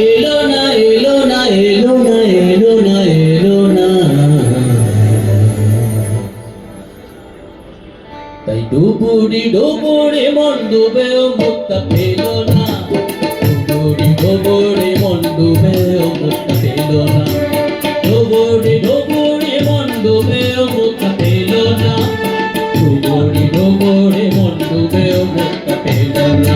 এলো না এলো না এলো না এলো না এলো না, তাই ডুবুরি ডুবুরি মন ডুবেও মুক্তা পেল না, ডুবুরি ডুবুরি মন ডুবেও মুক্তা পেল না, ডুবুরি ডুবুরি মন ডুবেও মুক্তা পেল না, ডুবুরি ডুবুরি মন ডুবেও মুক্তা পেল না।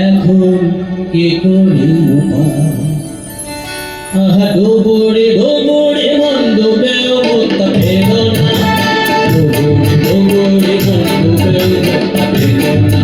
এখন কি করি উপায়, আহা ডুবুরি ডুবুরি মন ডুবেও মুক্তা পেল না, ডুবুরি ডুবুরি মন ডুবেও মুক্তা পেল না।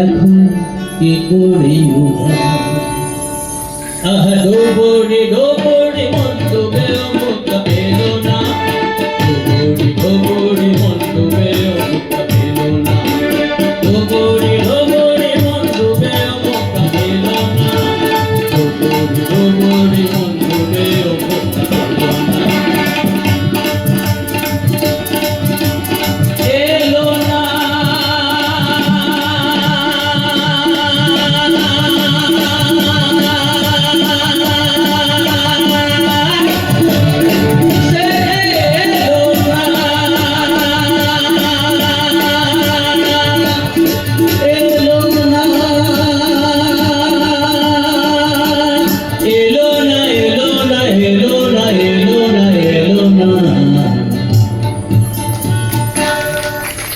এখন কি করি উপায়, আহা ডুবুরি